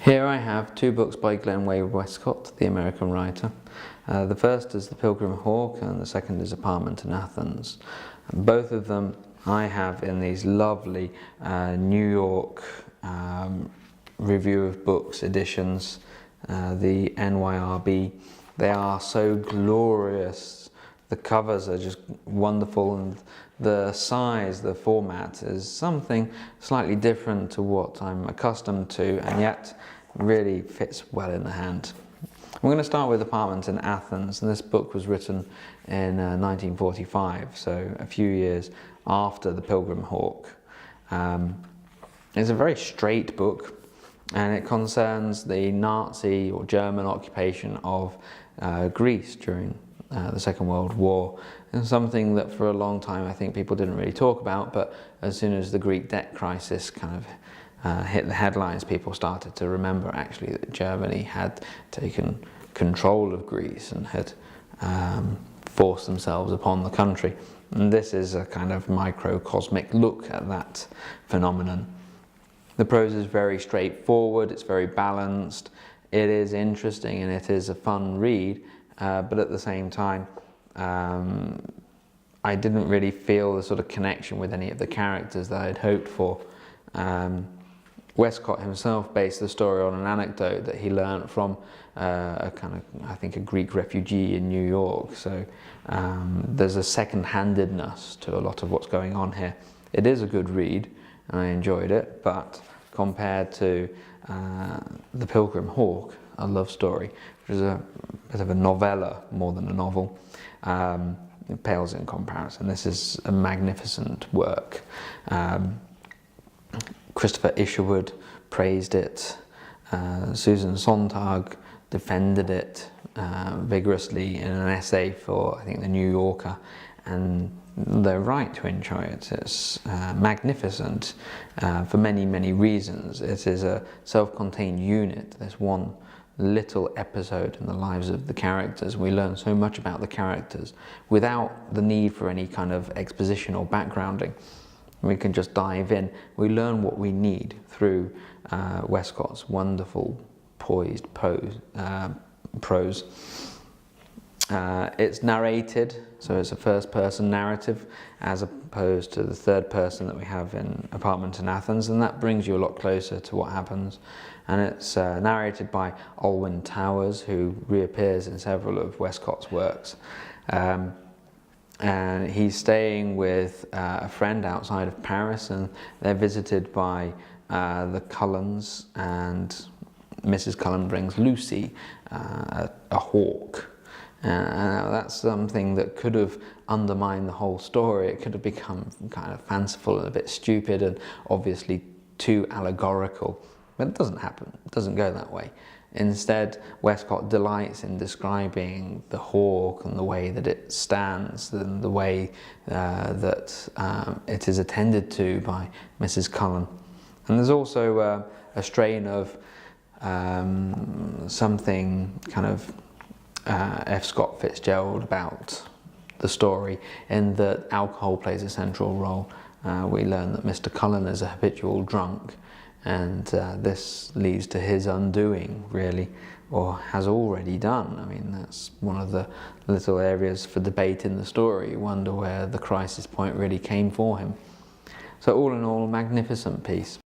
Here I have two books by Glenway Westcott, the American writer. The first is The Pilgrim Hawk and the second is Apartment in Athens. Both of them I have in these lovely New York Review of Books editions, the NYRB. They are so glorious. The covers are just wonderful, and the size, the format is something slightly different to what I'm accustomed to, and yet really fits well in the hand. I'm going to start with Apartment in Athens, and this book was written in 1945, so a few years after The Pilgrim Hawk. It's a very straight book, and it concerns the Nazi or German occupation of Greece during the Second World War, and something that for a long time I think people didn't really talk about, but as soon as the Greek debt crisis kind of hit the headlines, people started to remember actually that Germany had taken control of Greece and had forced themselves upon the country. And this is a kind of microcosmic look at that phenomenon. The prose is very straightforward, it's very balanced, it is interesting and it is a fun read, but at the same time I didn't really feel the sort of connection with any of the characters that I'd hoped for. Westcott himself based the story on an anecdote that he learnt from a kind of, I think, a Greek refugee in New York. So there's a second-handedness to a lot of what's going on here. It is a good read, and I enjoyed it, but compared to The Pilgrim Hawk, a love story, which is a bit of a novella more than a novel, it pales in comparison. This is a magnificent work. Christopher Isherwood praised it. Susan Sontag defended it vigorously in an essay for, I think, the New Yorker, and they're right to enjoy it. It's magnificent for many, many reasons. It is a self-contained unit. There's one little episode in the lives of the characters. We learn so much about the characters without the need for any kind of exposition or backgrounding. We can just dive in. We learn what we need through Westcott's wonderful, poised prose. It's narrated, so it's a first-person narrative, as opposed to the third person that we have in Apartment in Athens, and that brings you a lot closer to what happens. And it's narrated by Olwyn Towers, who reappears in several of Westcott's works. And he's staying with a friend outside of Paris, and they're visited by the Cullens, and Mrs. Cullen brings Lucy, a hawk. And that's something that could have undermined the whole story. It could have become kind of fanciful and a bit stupid and obviously too allegorical. But it doesn't happen, it doesn't go that way. Instead, Westcott delights in describing the hawk and the way that it stands and the way that it is attended to by Mrs. Cullen. And there's also a strain of something kind of F. Scott Fitzgerald about the story, in that alcohol plays a central role. We learn that Mr. Cullen is a habitual drunk, and this leads to his undoing, really, or has already done. I mean, that's one of the little areas for debate in the story. You wonder where the crisis point really came for him. So all in all, a magnificent piece.